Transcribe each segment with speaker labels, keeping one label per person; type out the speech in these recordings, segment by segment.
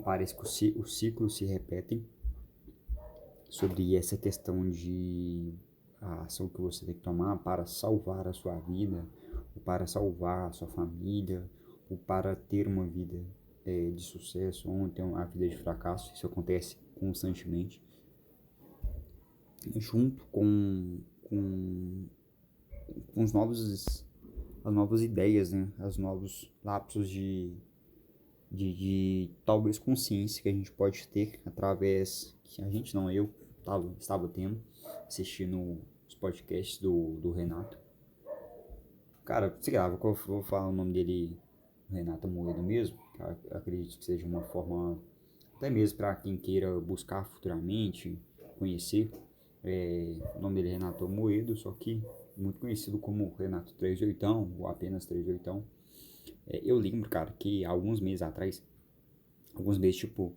Speaker 1: Parece que os ciclos se repetem sobre essa questão de a ação que você tem que tomar para salvar a sua vida, ou para salvar a sua família, ou para ter uma vida de sucesso, ou ter uma vida de fracasso. Isso acontece constantemente, junto com as novas ideias, né? Os novos lapsos de talvez consciência que a gente pode ter através, que a gente não, eu estava tendo, assistindo os podcasts do Renato. Cara, sei lá, vou falar o nome dele, Renato Moedo mesmo, que eu acredito que seja uma forma, até mesmo para quem queira buscar futuramente, conhecer. O nome dele é Renato Moedo, só que muito conhecido como Renato 38, ou apenas 38. Eu lembro, cara, que alguns meses atrás, tipo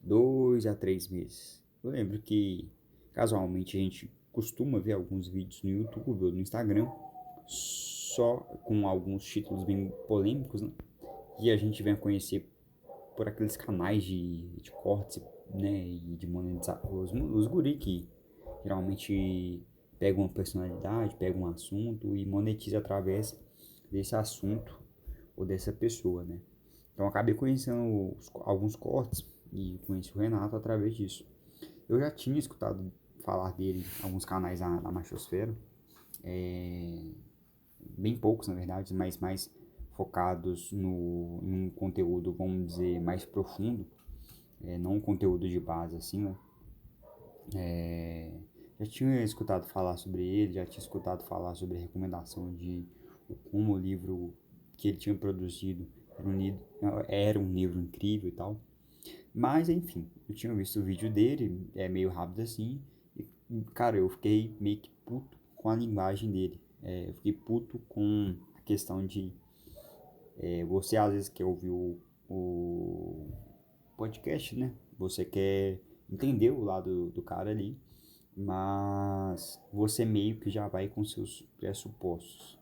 Speaker 1: 2 a 3 meses, eu lembro que casualmente a gente costuma ver alguns vídeos no YouTube ou no Instagram, só com alguns títulos bem polêmicos, né? E a gente vem a conhecer por aqueles canais de cortes, né? E de monetização. Os guri que geralmente pegam uma personalidade, pegam um assunto e monetiza através desse assunto ou dessa pessoa, né? Então eu acabei conhecendo alguns cortes e conheci o Renato através disso. Eu já tinha escutado falar dele em alguns canais da Machosfera, é, bem poucos na verdade, mas mais focados em um conteúdo, vamos dizer, mais profundo, não um conteúdo de base assim, né? É, já tinha escutado falar sobre ele, já tinha escutado falar sobre a recomendação de como o livro que ele tinha produzido era um livro incrível e tal. Mas enfim, eu tinha visto o vídeo dele, é meio rápido assim, e cara, eu fiquei meio que puto com a linguagem dele. Eu fiquei puto com a questão de você às vezes quer ouvir o podcast, né? Você quer entender o lado do cara ali, mas você meio que já vai com seus pressupostos.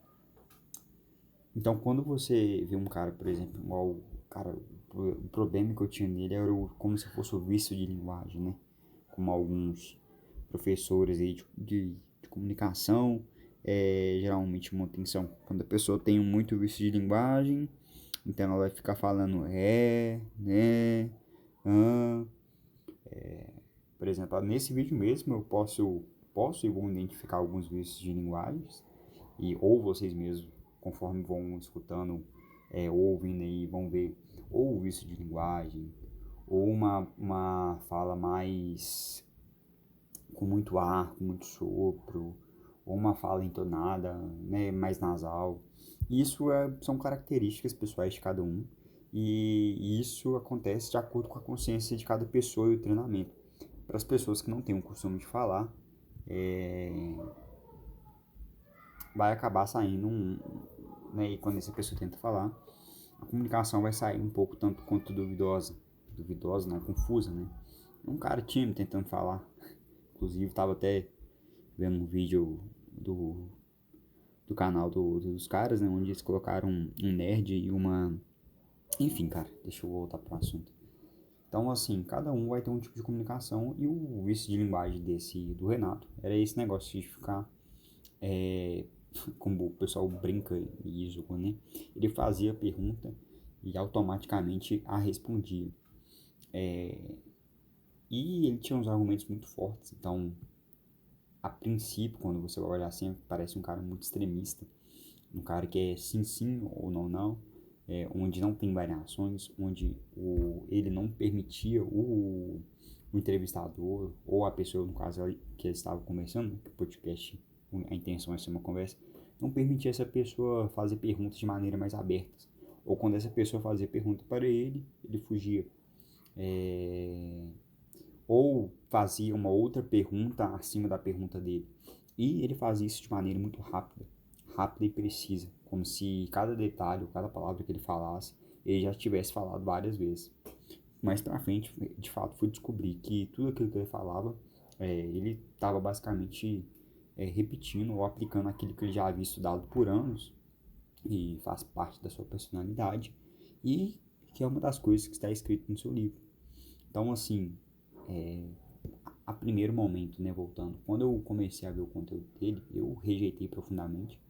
Speaker 1: Então, quando você vê um cara, por exemplo, igual o cara, o problema que eu tinha nele era como se fosse o vício de linguagem, né? Como alguns professores aí de comunicação geralmente uma atenção. Quando a pessoa tem muito vício de linguagem, então ela vai ficar falando né, ah. Por exemplo, nesse vídeo mesmo eu posso e vou identificar alguns vícios de linguagens, e ou vocês mesmos, conforme vão escutando, ou ouvindo aí, vão ver ou o vício de linguagem, ou uma fala mais com muito ar, com muito sopro, ou uma fala entonada, né, mais nasal. Isso são características pessoais de cada um, e isso acontece de acordo com a consciência de cada pessoa e o treinamento. Para as pessoas que não têm o costume de falar, vai acabar saindo né, e quando essa pessoa tenta falar, a comunicação vai sair um pouco tanto quanto duvidosa, né, confusa, né. Um cara tímido tentando falar, inclusive estava até vendo um vídeo do, do canal dos caras, né, onde eles colocaram um nerd e uma... Enfim, cara, deixa eu voltar para o assunto. Então, assim, cada um vai ter um tipo de comunicação, e o vício de linguagem do Renato era esse negócio de ficar, como o pessoal brinca e zoa, né? Ele fazia a pergunta e automaticamente a respondia. E ele tinha uns argumentos muito fortes, então, a princípio, quando você vai olhar assim, parece um cara muito extremista, um cara que é sim, sim ou não, não, onde não tem variações, onde ele não permitia o entrevistador, ou a pessoa, no caso, que ele estava conversando, que o podcast, a intenção é ser uma conversa, não permitia essa pessoa fazer perguntas de maneira mais aberta. Ou quando essa pessoa fazia pergunta para ele, ele fugia. Ou fazia uma outra pergunta acima da pergunta dele. E ele fazia isso de maneira muito rápida e precisa, como se cada detalhe ou cada palavra que ele falasse, ele já tivesse falado várias vezes. Mais pra frente, de fato, fui descobrir que tudo aquilo que ele falava, ele estava basicamente repetindo ou aplicando aquilo que ele já havia estudado por anos e faz parte da sua personalidade, e que é uma das coisas que está escrito no seu livro. Então, assim, a primeiro momento, né, voltando, quando eu comecei a ver o conteúdo dele, eu rejeitei profundamente.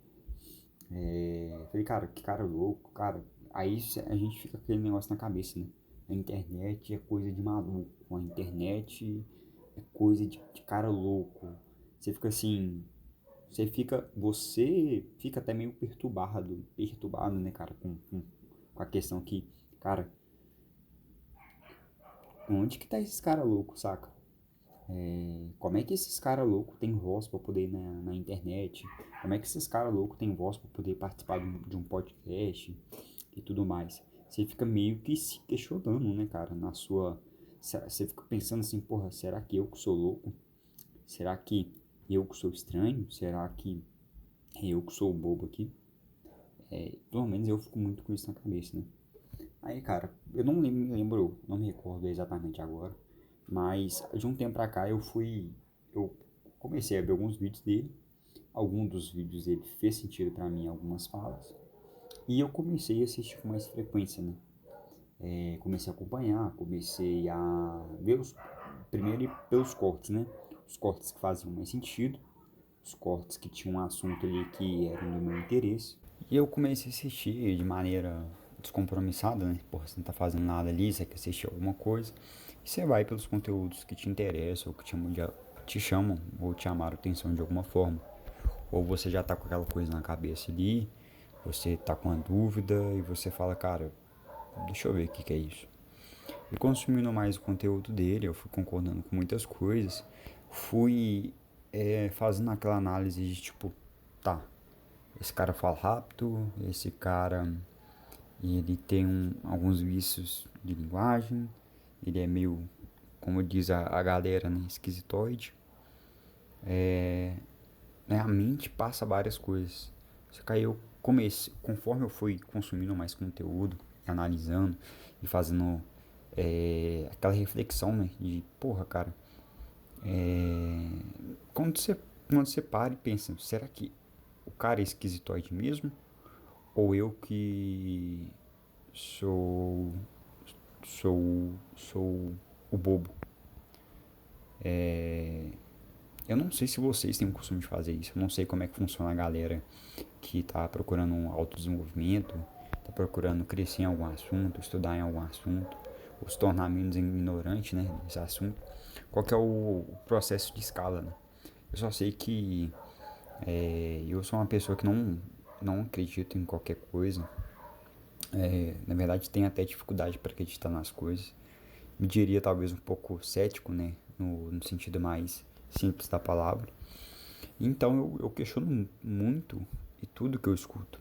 Speaker 1: Falei, cara, que cara louco, cara. Aí a gente fica com aquele negócio na cabeça, né? A internet é coisa de maluco, a internet é coisa de cara louco. Você fica assim, você fica até meio perturbado, né, cara, com a questão que, cara, onde que tá esses cara louco, saca? Como é que esses cara louco tem voz pra poder ir na internet? Como é que esses cara louco tem voz pra poder participar de um podcast e tudo mais? Você fica meio que se questionando, né, cara, você fica pensando assim, porra, será que eu que sou louco? Será que eu que sou estranho? Será que eu que sou o bobo aqui? Pelo menos eu fico muito com isso na cabeça, né? Aí, cara, eu não lembro, não me recordo exatamente agora, mas de um tempo pra cá eu comecei a ver alguns vídeos dele, algum dos vídeos dele fez sentido pra mim, algumas falas, e eu comecei a assistir com mais frequência, né? Comecei a acompanhar, comecei a ver primeiro pelos cortes, né? Os cortes que faziam mais sentido, os cortes que tinham um assunto ali que eram do meu interesse. E eu comecei a assistir de maneira descompromissada, né? Porra, você não tá fazendo nada ali, você quer assistir alguma coisa. E você vai pelos conteúdos que te interessam, ou que te chamam, ou te chamaram atenção de alguma forma. Ou você já tá com aquela coisa na cabeça ali, você tá com uma dúvida e você fala, cara, deixa eu ver o que é isso. E consumindo mais o conteúdo dele, eu fui concordando com muitas coisas, fui fazendo aquela análise de tipo, tá, esse cara fala rápido, esse cara ele tem alguns vícios de linguagem, ele é meio, como diz a galera, né, esquisitoide. Né, a mente passa várias coisas. Só que aí eu comecei, conforme eu fui consumindo mais conteúdo, analisando e fazendo aquela reflexão, né, de porra, cara, é, quando você, quando você para e pensa, será que o cara é esquisitoide mesmo? Ou eu que sou sou o bobo? Eu não sei se vocês têm o costume de fazer isso. Eu não sei como é que funciona a galera que tá procurando um autodesenvolvimento, tá procurando crescer em algum assunto, estudar em algum assunto, ou se tornar menos ignorante, né, nesse assunto. Qual que é o processo de escala, né? Eu só sei que eu sou uma pessoa que não acredito em qualquer coisa. Na verdade, tenho até dificuldade para acreditar nas coisas. Me diria talvez um pouco cético, né? No sentido mais simples da palavra. Então eu questiono muito e tudo que eu escuto.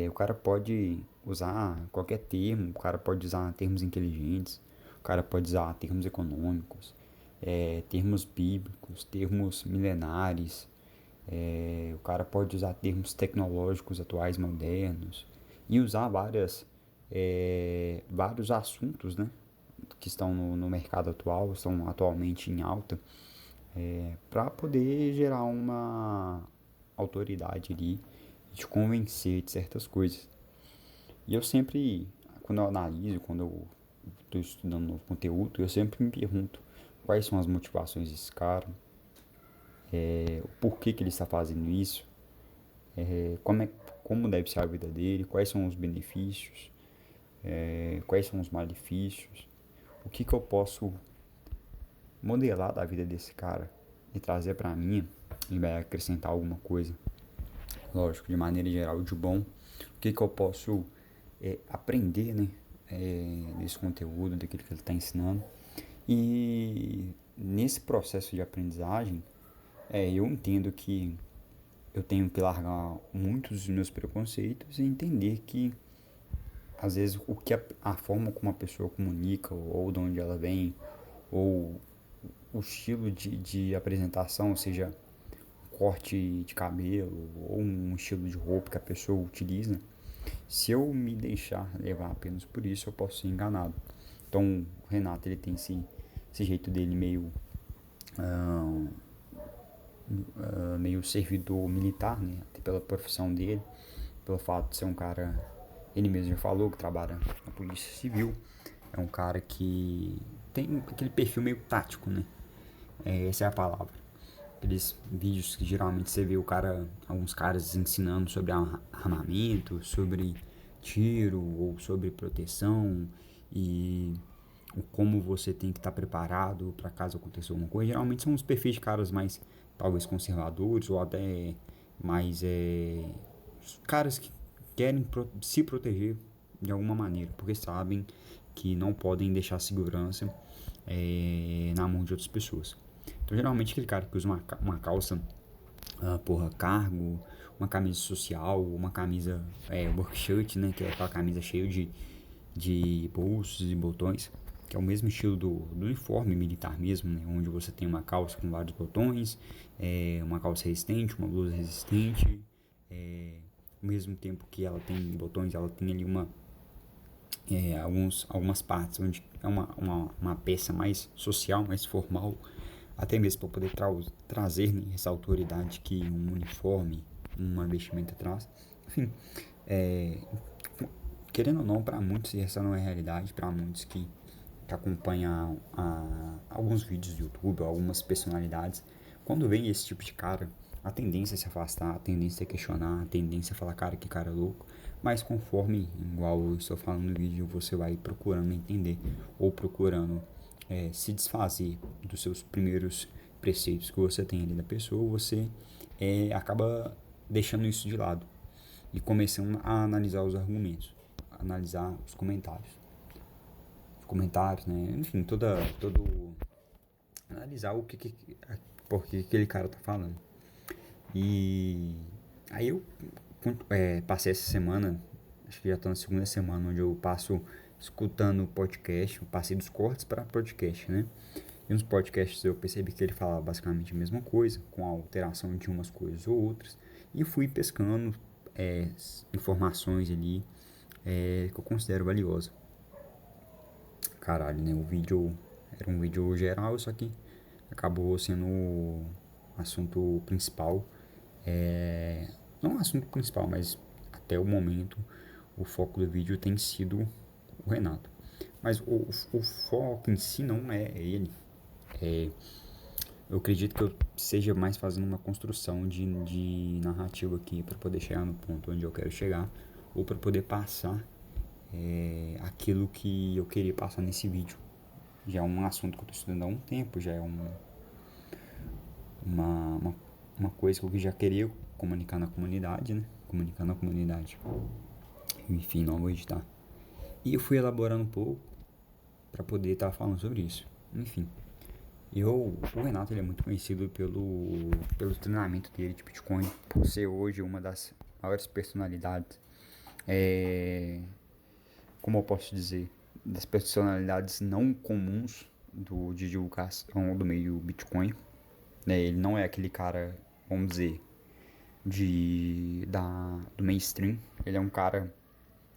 Speaker 1: O cara pode usar qualquer termo, o cara pode usar termos inteligentes, o cara pode usar termos econômicos, termos bíblicos, termos milenares, o cara pode usar termos tecnológicos atuais, modernos, e usar vários assuntos, né, que estão no mercado atual, estão atualmente em alta, para poder gerar uma autoridade ali e te convencer de certas coisas. E eu sempre, quando eu analiso, quando eu estou estudando novo conteúdo, eu sempre me pergunto quais são as motivações desse cara, o porquê que ele está fazendo isso, é, como, é, como deve ser a vida dele, quais são os benefícios, quais são os malefícios, o que eu posso modelar da vida desse cara e trazer para mim e vai acrescentar alguma coisa, lógico, de maneira geral, de bom, o que eu posso aprender, né, desse conteúdo, daquilo que ele está ensinando. E nesse processo de aprendizagem, eu entendo que eu tenho que largar muitos dos meus preconceitos e entender que às vezes a forma como a pessoa comunica ou de onde ela vem ou o estilo de apresentação, ou seja, corte de cabelo ou um estilo de roupa que a pessoa utiliza, se eu me deixar levar apenas por isso, eu posso ser enganado. Então, o Renato, ele tem esse jeito dele meio servidor militar, né? Até pela profissão dele, pelo fato de ser um cara, ele mesmo já falou que trabalha na Polícia Civil, é um cara que tem aquele perfil meio tático, né? Essa é a palavra. Aqueles vídeos que geralmente você vê alguns caras ensinando sobre armamento, sobre tiro ou sobre proteção e como você tem que estar preparado para caso aconteça alguma coisa. Geralmente são os perfis de caras mais, talvez, conservadores ou até mais caras que querem se proteger de alguma maneira, porque sabem que não podem deixar a segurança na mão de outras pessoas. Então, geralmente, aquele cara que usa uma calça, cargo, uma camisa social, uma camisa work shirt, né, que é aquela camisa cheia de bolsos e botões, que é o mesmo estilo do uniforme militar mesmo, né, onde você tem uma calça com vários botões, uma calça resistente, uma blusa resistente, ao mesmo tempo que ela tem botões, ela tem ali algumas partes onde é uma peça mais social, mais formal, até mesmo para poder trazer, né, essa autoridade que um uniforme, uma vestimenta traz. Enfim, querendo ou não, para muitos essa não é a realidade, para muitos que acompanham alguns vídeos do YouTube, algumas personalidades, quando vem esse tipo de cara, a tendência é se afastar, a tendência é questionar, a tendência é falar, cara, que cara louco, mas conforme, igual eu estou falando no vídeo, você vai procurando entender ou procurando se desfazer dos seus primeiros preceitos que você tem ali da pessoa, você acaba deixando isso de lado e começando a analisar os argumentos, analisar os comentários, né? Enfim, todo analisar porque aquele cara tá falando. E aí eu passei essa semana, acho que já tô na segunda semana, onde eu passo escutando podcast, eu passei dos cortes para podcast, né? E nos podcasts eu percebi que ele falava basicamente a mesma coisa, com a alteração de umas coisas ou outras, e fui pescando informações ali que eu considero valiosas. Caralho, né? O vídeo era um vídeo geral, só que acabou sendo o assunto principal. Não o assunto principal, mas até o momento o foco do vídeo tem sido o Renato. Mas o foco em si não é ele. Eu acredito que eu seja mais fazendo uma construção de narrativa aqui para poder chegar no ponto onde eu quero chegar, ou para poder passar aquilo que eu queria passar nesse vídeo. Já é um assunto que eu estou estudando há um tempo, já é uma coisa que eu já queria comunicar na comunidade, né? Comunicar na comunidade. Enfim, não vou editar. E eu fui elaborando um pouco para poder estar falando sobre isso. Enfim. O Renato, ele é muito conhecido pelo treinamento dele de Bitcoin, por ser hoje uma das maiores personalidades, como eu posso dizer, das personalidades não comuns de divulgação do meio Bitcoin. Ele não é aquele cara, vamos dizer, do mainstream. Ele é um cara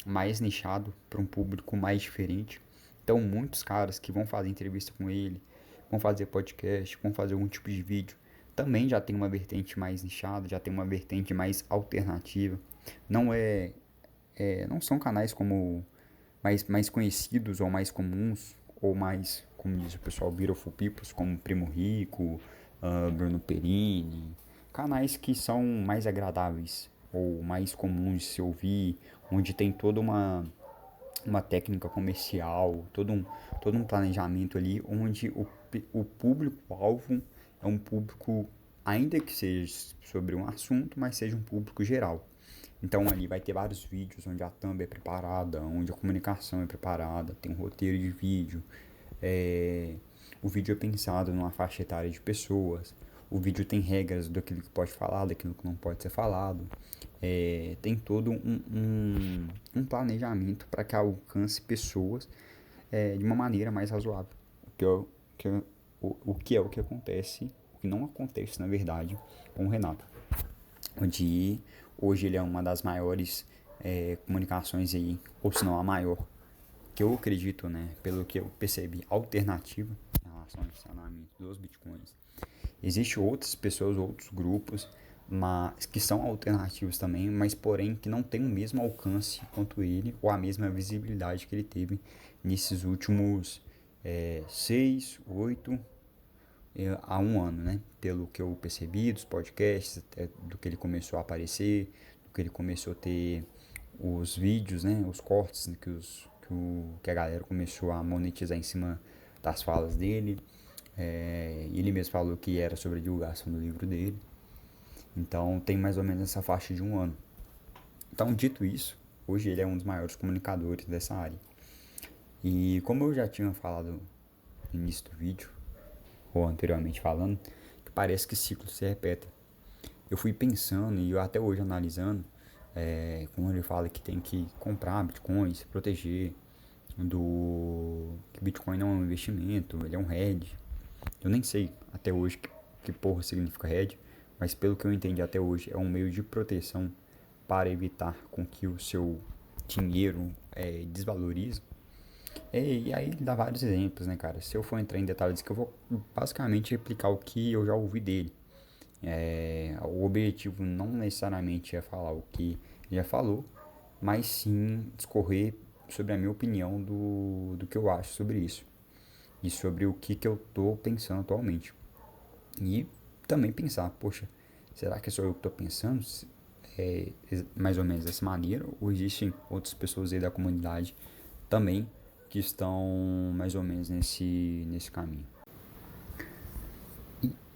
Speaker 1: mais nichado para um público mais diferente. Então, muitos caras que vão fazer entrevista com ele, vão fazer podcast, vão fazer algum tipo de vídeo, também já tem uma vertente mais nichada, já tem uma vertente mais alternativa. Não são canais como mais conhecidos ou mais comuns, ou mais, como diz o pessoal, Beautiful Peoples, como Primo Rico, Bruno Perini, canais que são mais agradáveis ou mais comuns de se ouvir, onde tem toda uma técnica comercial, todo um planejamento ali, onde o público-alvo é um público, ainda que seja sobre um assunto, mas seja um público geral. Então ali vai ter vários vídeos onde a thumb é preparada, onde a comunicação é preparada, tem um roteiro de vídeo, o vídeo é pensado numa faixa etária de pessoas, o vídeo tem regras daquilo que pode falar, daquilo que não pode ser falado, tem todo um planejamento para que alcance pessoas de uma maneira mais razoável, o que é o que acontece, o que não acontece na verdade com o Renato, onde hoje ele é uma das maiores comunicações aí, ou se não a maior, que eu acredito, né, pelo que eu percebi, alternativa em relação ao funcionamento dos bitcoins. Existem outras pessoas, outros grupos, mas que são alternativos também, mas porém que não tem o mesmo alcance quanto ele, ou a mesma visibilidade que ele teve nesses últimos 6, 8 a 1 ano, né? Pelo que eu percebi dos podcasts, até do que ele começou a aparecer, do que ele começou a ter os vídeos, né? Os cortes, né? Que a galera começou a monetizar em cima das falas dele. Ele mesmo falou que era sobre a divulgação do livro dele. Então tem mais ou menos essa faixa de 1 ano. Então, dito isso, hoje ele é um dos maiores comunicadores dessa área. E como eu já tinha falado no início do vídeo, ou anteriormente falando, que parece que ciclos se repetem. Eu fui pensando e eu até hoje analisando, como ele fala que tem que comprar Bitcoin, se proteger que Bitcoin não é um investimento, ele é um hedge. Eu nem sei até hoje que porra significa hedge, mas pelo que eu entendi até hoje é um meio de proteção para evitar com que o seu dinheiro desvalorize. E aí ele dá vários exemplos, né, cara? Se eu for entrar em detalhes que eu vou basicamente replicar o que eu já ouvi dele. O objetivo não necessariamente é falar o que ele já falou, mas sim discorrer sobre a minha opinião do que eu acho sobre isso. E sobre o que eu tô pensando atualmente. E também pensar, poxa, será que sou eu que tô pensando mais ou menos dessa maneira? Ou existem outras pessoas aí da comunidade também que estão mais ou menos nesse caminho?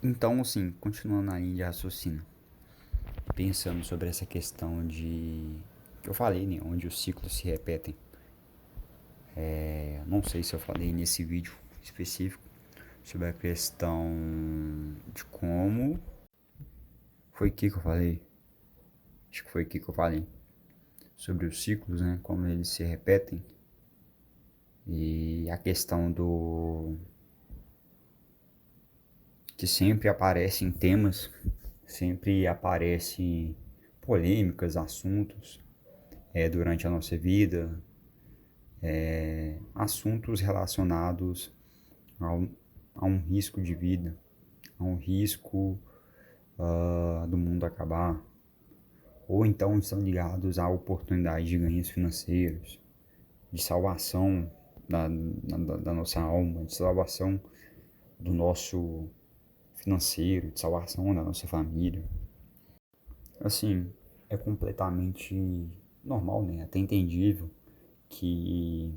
Speaker 1: Então, assim, continuando na linha de raciocínio, pensando sobre essa questão que eu falei, né, onde os ciclos se repetem. Não sei se eu falei nesse vídeo específico sobre a questão de como foi aqui que eu falei. Acho que foi aqui que eu falei sobre os ciclos, né, como eles se repetem e a questão do que sempre aparecem temas, sempre aparecem polêmicas, assuntos durante a nossa vida, assuntos relacionados ao, a um risco de vida, a um risco do mundo acabar, ou então estão ligados à oportunidade de ganhos financeiros, de salvação da nossa alma, de salvação do nosso financeiro, de salvação da nossa família. Assim, é completamente normal, né? Até entendível que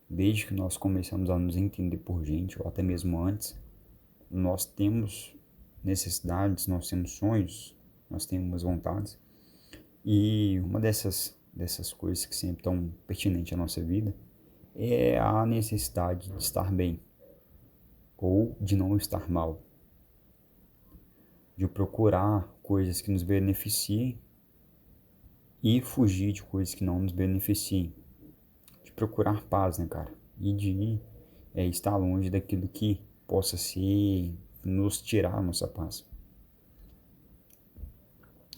Speaker 1: desde que nós começamos a nos entender por gente, ou até mesmo antes, nós temos necessidades, nós temos sonhos, nós temos vontades. E uma dessas coisas que sempre estão pertinentes à nossa vida é a necessidade de estar bem ou de não estar mal, de procurar coisas que nos beneficiem e fugir de coisas que não nos beneficiem, de procurar paz, né, cara? E de estar longe daquilo que possa nos tirar a nossa paz.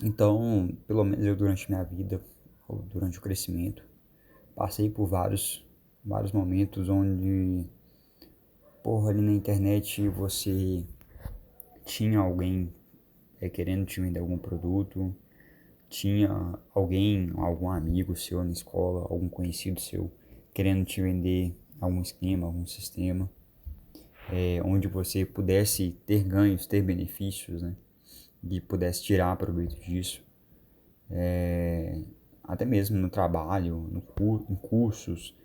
Speaker 1: Então, pelo menos eu durante minha vida, ou durante o crescimento, passei por vários momentos onde, porra, ali na internet você tinha alguém querendo te vender algum produto, tinha algum amigo seu na escola, algum conhecido seu querendo te vender algum esquema, algum sistema, onde você pudesse ter ganhos, ter benefícios, né? E pudesse tirar proveito disso. Até mesmo no trabalho, em cursos,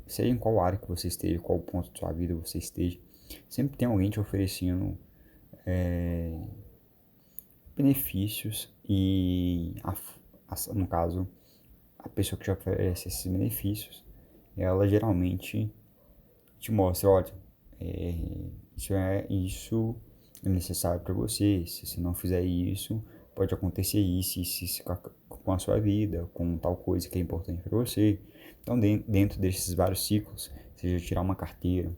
Speaker 1: seja em qual área que você esteja, qual ponto da sua vida você esteja, sempre tem alguém te oferecendo benefícios e, no caso, a pessoa que te oferece esses benefícios, ela geralmente te mostra, olha, isso é necessário para você, se você não fizer isso, pode acontecer isso com a sua vida, com tal coisa que é importante para você. Então, dentro desses vários ciclos, seja tirar uma carteira,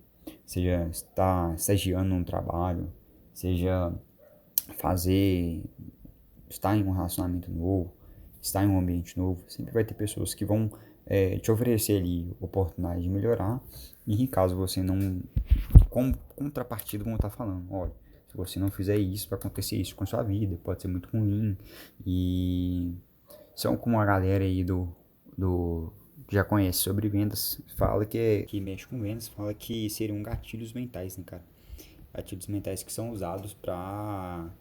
Speaker 1: seja estar estagiando num trabalho, seja estar em um relacionamento novo, estar em um ambiente novo, sempre vai ter pessoas que vão te oferecer ali oportunidade de melhorar, e caso você não, com contrapartida, vão estar falando, olha, se você não fizer isso, vai acontecer isso com a sua vida, pode ser muito ruim. E são como a galera aí já conhece sobre vendas, fala que mexe com vendas, fala que seriam gatilhos mentais, né, cara? Gatilhos mentais que são usados pra,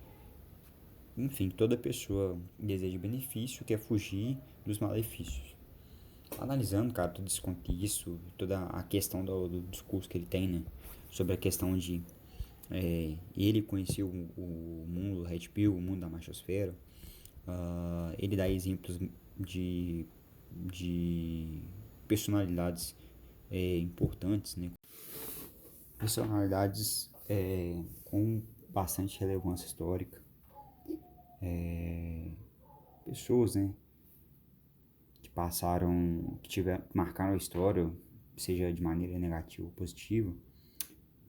Speaker 1: enfim, toda pessoa deseja benefício, quer fugir dos malefícios. Analisando, cara, todo esse contexto, toda a questão do discurso que ele tem, né? Sobre a questão de ele conheceu o mundo do Red Pill, o mundo da machosfera. Ele dá exemplos de personalidades importantes, né? Personalidades com bastante relevância histórica. Pessoas, né? Que passaram, marcaram a história, seja de maneira negativa ou positiva.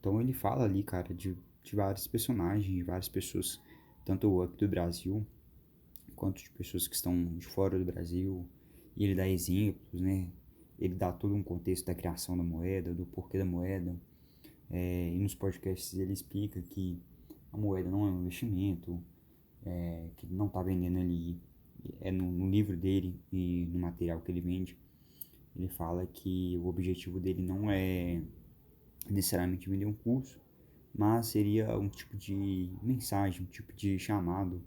Speaker 1: Então ele fala ali, cara, de vários personagens, de várias pessoas, tanto aqui do Brasil, quanto de pessoas que estão de fora do Brasil. E ele dá exemplos, né? Ele dá todo um contexto da criação da moeda, do porquê da moeda. E nos podcasts ele explica que a moeda não é um investimento, que ele não está vendendo ali, no livro dele e no material que ele vende. Ele fala que o objetivo dele não é necessariamente vender um curso, mas seria um tipo de mensagem, um tipo de chamado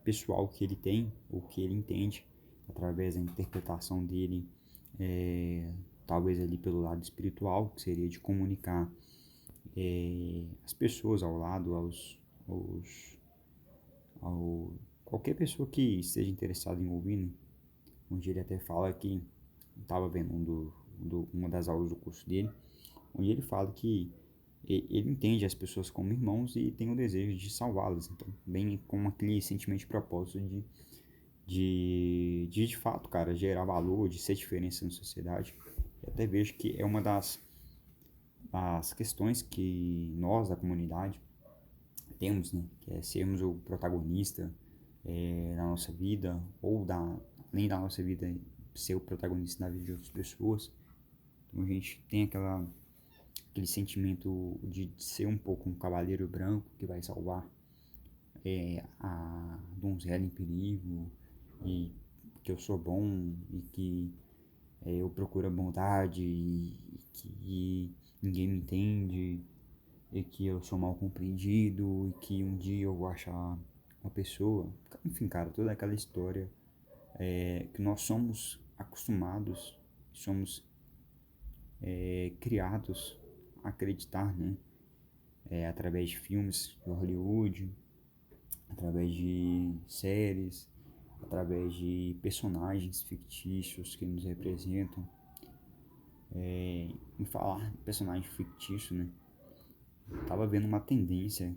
Speaker 1: pessoal que ele tem, ou que ele entende, através da interpretação dele, talvez ali pelo lado espiritual, que seria de comunicar as pessoas ao lado, qualquer pessoa que esteja interessada em ouvir, né? Onde ele até fala que estava vendo uma das aulas do curso dele, onde ele fala que ele entende as pessoas como irmãos e tem o desejo de salvá-las, então bem com aquele sentimento de propósito de fato, cara, gerar valor, de ser diferença na sociedade. Eu até vejo que é uma das questões que nós da comunidade temos, né, que é sermos o protagonista da nossa vida, ou além da nossa vida, ser o protagonista da vida de outras pessoas. Então a gente tem aquele sentimento de ser um pouco um cavaleiro branco que vai salvar a donzela em perigo, e que eu sou bom, e que eu procuro a bondade, e que ninguém me entende, e que eu sou mal compreendido, e que um dia eu vou achar uma pessoa. Enfim, cara, toda aquela história que nós somos acostumados, somos criados a acreditar, né? Através de filmes de Hollywood, através de séries, através de personagens fictícios que nos representam. Em falar em personagem fictício, né? Eu tava vendo uma tendência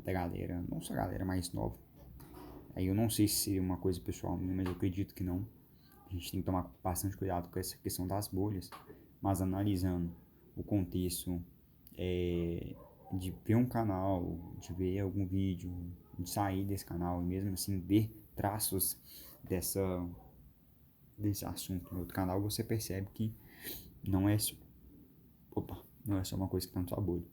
Speaker 1: da galera, não só a galera mais nova. Aí eu não sei se seria uma coisa pessoal minha, mas eu acredito que não. A gente tem que tomar bastante cuidado com essa questão das bolhas, mas analisando o contexto de ver um canal, de ver algum vídeo, de sair desse canal e mesmo assim ver traços desse assunto no outro canal, você percebe que não é não é só uma coisa que tá na sua bolha.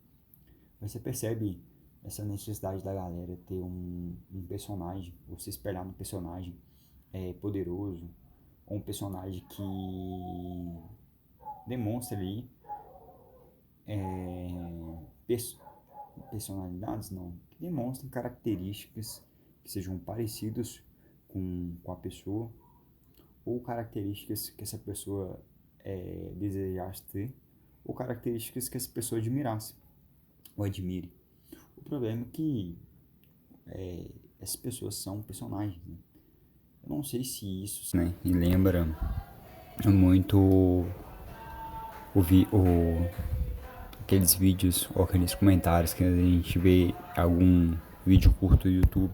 Speaker 1: Você percebe essa necessidade da galera ter um personagem, ou se espelhar num personagem poderoso, ou um personagem que demonstra ali personalidades, não, que demonstrem características que sejam parecidas com a pessoa, ou características que essa pessoa desejasse ter, ou características que essa pessoa admirasse ou admire. O problema é que essas pessoas são personagens, né? Eu não sei se isso, né, me lembra muito aqueles vídeos ou aqueles comentários que a gente vê algum vídeo curto do YouTube,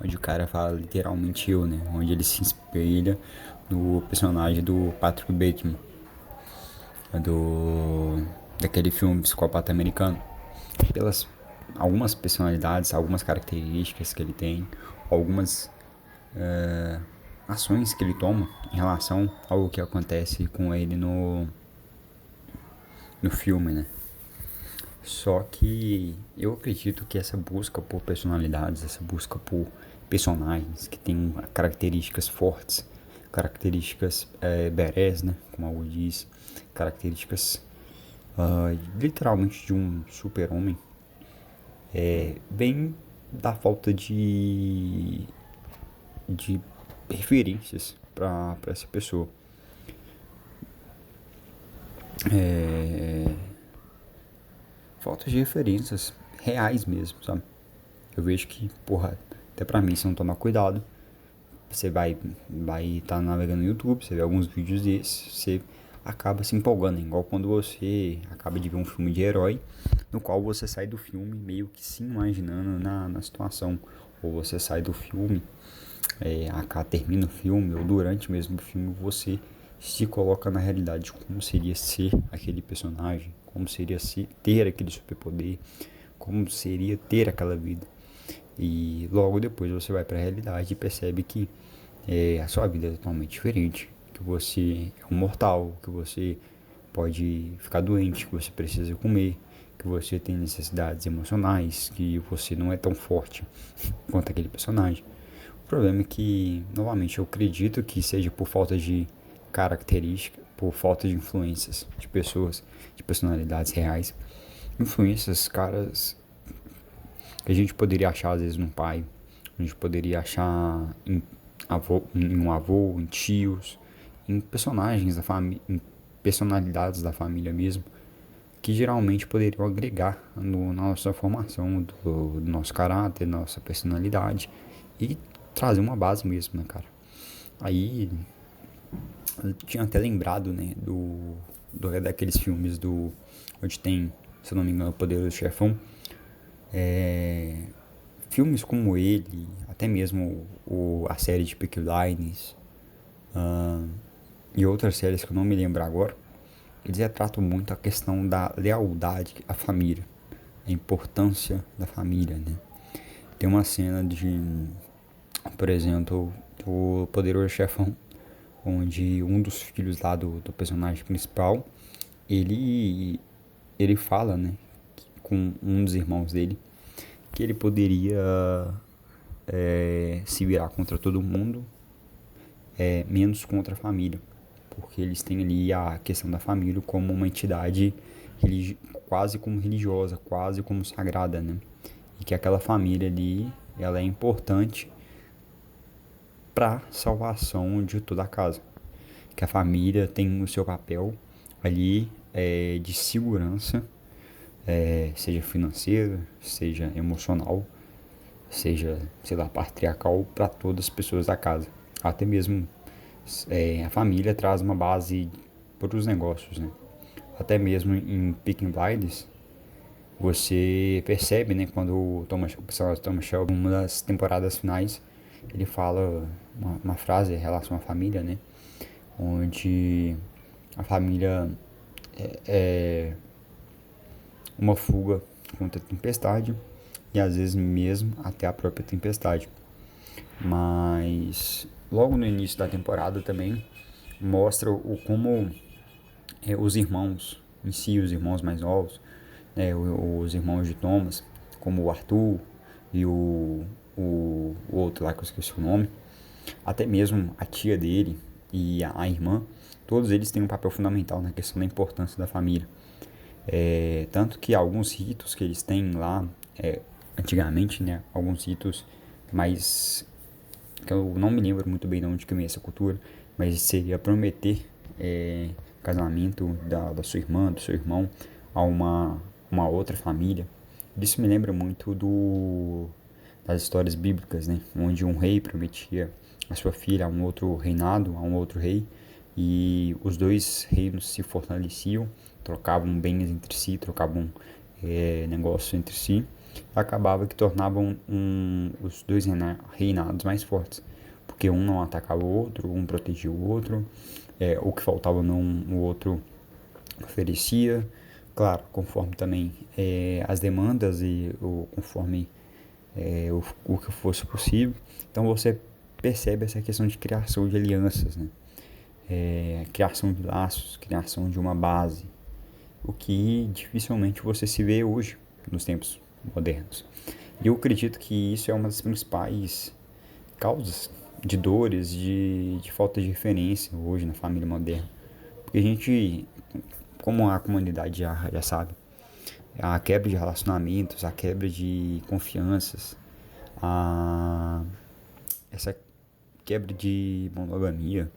Speaker 1: onde o cara fala literalmente eu, né? Onde ele se espelha no personagem do Patrick Bateman, daquele filme Psicopata Americano, pelas algumas personalidades, algumas características que ele tem, algumas ações que ele toma em relação ao que acontece com ele no filme, né? Só que eu acredito que essa busca por personalidades, essa busca por personagens que têm características fortes, características badass, né, como algo diz, características literalmente de um super-homem, vem da falta de referências para essa pessoa. Falta de referências reais mesmo, sabe? Eu vejo que, porra, até pra mim, se não tomar cuidado, você vai tá navegando no YouTube, você vê alguns vídeos desses, você acaba se empolgando, igual quando você acaba de ver um filme de herói, no qual você sai do filme meio que se imaginando na situação, ou você sai do filme, termina o filme, ou durante mesmo o filme, você se coloca na realidade de como seria ser aquele personagem, como seria ter aquele superpoder, como seria ter aquela vida. E logo depois você vai para a realidade e percebe que a sua vida é totalmente diferente, que você é um mortal, que você pode ficar doente, que você precisa comer, que você tem necessidades emocionais, que você não é tão forte quanto aquele personagem. O problema é que, novamente, eu acredito que seja por falta de característica, por falta de influências de pessoas, de personalidades reais, influências, caras, que a gente poderia achar às vezes num pai, a gente poderia achar em um avô, em tios, em personagens da família, em personalidades da família mesmo, que geralmente poderiam agregar na nossa formação do nosso caráter, nossa personalidade e trazer uma base mesmo, né, cara? Aí eu tinha até lembrado, né, daqueles filmes onde tem, se eu não me engano, o Poderoso Chefão. Filmes como ele, até mesmo a série de Peaky Blinders, e outras séries que eu não me lembro agora, eles retratam muito a questão da lealdade à família, a importância da família, né? Tem uma cena por exemplo, do Poderoso Chefão, onde um dos filhos lá do personagem principal, ele fala, né, com um dos irmãos dele, que ele poderia se virar contra todo mundo, menos contra a família, porque eles têm ali a questão da família como uma entidade quase como religiosa, quase como sagrada, né? E que aquela família ali, ela é importante para salvação de toda a casa. Que a família tem o seu papel ali de segurança, seja financeira, seja emocional, seja, sei lá, patriarcal para todas as pessoas da casa. Até mesmo a família traz uma base para os negócios, né? Até mesmo em Peaky Blinders, você percebe, né, quando o personagem Thomas Shelby, em uma das temporadas finais, ele fala uma frase em relação à família, né? Onde a família é uma fuga contra a tempestade e às vezes mesmo até a própria tempestade. Mas logo no início da temporada também mostra como os irmãos em si, os irmãos mais novos, né, os irmãos de Thomas, como o Arthur e o outro lá que eu esqueci o nome, até mesmo a tia dele e a irmã, todos eles têm um papel fundamental na questão da importância da família. Tanto que alguns ritos que eles têm lá, antigamente, né, alguns ritos mais que eu não me lembro muito bem de onde que vem essa cultura, mas seria prometer casamento da sua irmã, do seu irmão a uma outra família. Isso me lembra muito das histórias bíblicas, né, onde um rei prometia a sua filha a um outro reinado, a um outro rei, e os dois reinos se fortaleciam, trocavam bens entre si, trocavam negócios entre si, acabava que tornavam os dois reinados mais fortes, porque um não atacava o outro, um protegia o outro, o que faltava o outro oferecia, claro, conforme também as demandas e conforme o que fosse possível. Então você percebe essa questão de criação de alianças, né? Criação de laços, criação de uma base, o que dificilmente você se vê hoje nos tempos modernos. E eu acredito que isso é uma das principais causas de dores, de falta de referência hoje na família moderna. Porque a gente, como a comunidade já sabe, a quebra de relacionamentos, a quebra de confianças, a, essa quebra de monogamia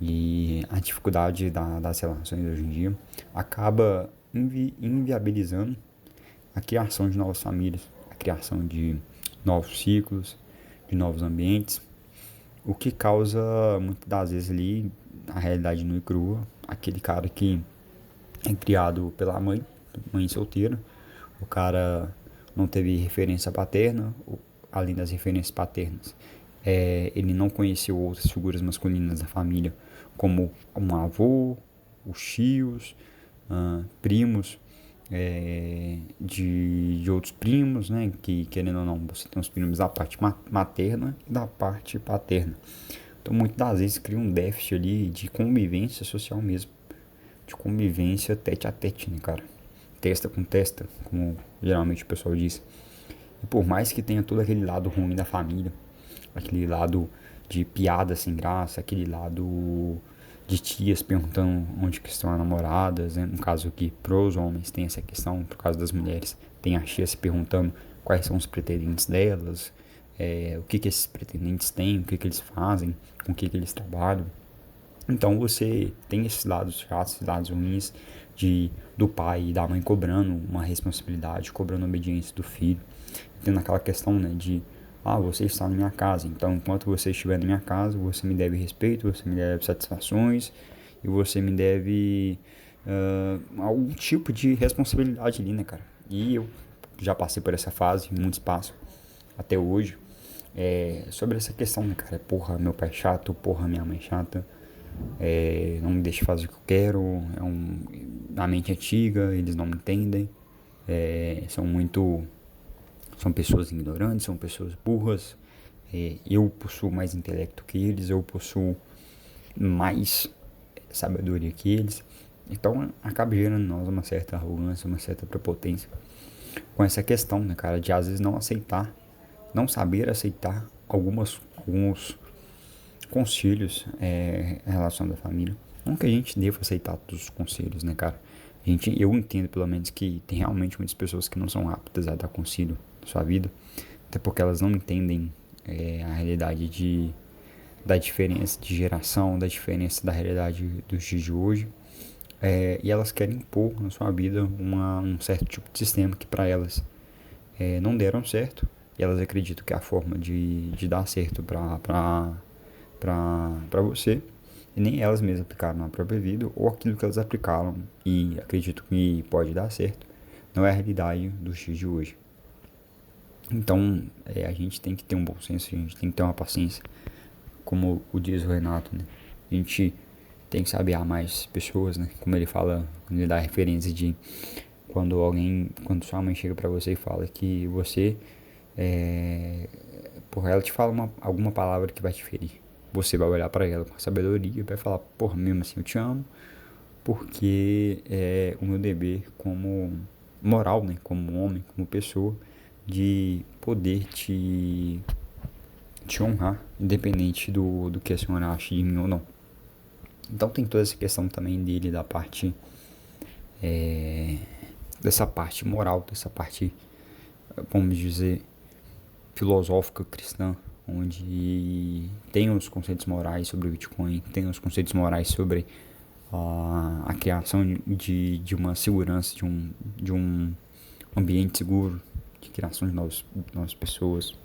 Speaker 1: e a dificuldade das relações hoje em dia acaba inviabilizando a criação de novas famílias, a criação de novos ciclos, de novos ambientes, o que causa muitas das vezes ali a realidade nua e crua, aquele cara que é criado pela mãe solteira, o cara não teve referência paterna, além das referências paternas, ele não conheceu outras figuras masculinas da família, como um avô, os tios, primos, de outros primos, né? Que querendo ou não, você tem os primos da parte materna e da parte paterna. Então, muitas das vezes cria um déficit ali de convivência social mesmo, de convivência tete a tete, né, cara? Testa com testa, como geralmente o pessoal diz. E por mais que tenha todo aquele lado ruim da família, aquele lado de piada sem graça, aquele lado de tias perguntando onde que estão as namoradas, né? No caso aqui, pros homens tem essa questão, por causa das mulheres, tem as tias se perguntando quais são os pretendentes delas, o que esses pretendentes têm, o que eles fazem, com o que eles trabalham. Então você tem esses lados chatos, esses lados ruins do pai e da mãe cobrando uma responsabilidade, cobrando obediência do filho. Tendo aquela questão, né, você está na minha casa, então enquanto você estiver na minha casa, você me deve respeito, você me deve satisfações e você me deve algum tipo de responsabilidade ali, né, cara? E eu já passei por essa fase em muito espaço até hoje. Sobre essa questão, né, cara? Porra, meu pai é chato, porra, minha mãe é chata, não me deixa fazer o que eu quero, a mente é antiga, eles não me entendem, são pessoas ignorantes, são pessoas burras, eu possuo mais intelecto que eles, eu possuo mais sabedoria que eles, então acaba gerando em nós uma certa arrogância, uma certa prepotência com essa questão, né, cara, de às vezes não saber aceitar alguns conselhos em relação à família. Não que a gente deva aceitar todos os conselhos, né, cara? Eu entendo, pelo menos, que tem realmente muitas pessoas que não são aptas a dar conselho na sua vida, até porque elas não entendem a realidade da diferença de geração, da diferença da realidade dos dias de hoje, e elas querem impor na sua vida um certo tipo de sistema que para elas não deram certo, e elas acreditam que é a forma de dar certo para você, e nem elas mesmas aplicaram na própria vida, ou aquilo que elas aplicaram e acreditam que pode dar certo, não é a realidade dos dias de hoje. Então, a gente tem que ter um bom senso, a gente tem que ter uma paciência, como o diz o Renato, né? A gente tem que saber amar mais pessoas, né? Como ele fala, quando ele dá a referência de quando sua mãe chega pra você e fala que você, porra, ela te fala alguma palavra que vai te ferir. Você vai olhar pra ela com sabedoria e vai falar, porra, mesmo assim eu te amo, porque é o meu dever como moral, né? Como homem, como pessoa, de poder te honrar, independente do que a senhora acha de mim ou não. Então tem toda essa questão também dele, da parte dessa parte moral, dessa parte, vamos dizer, filosófica cristã, onde tem os conceitos morais sobre o Bitcoin, tem os conceitos morais sobre a criação de uma segurança, de um ambiente seguro, de criação de novas pessoas,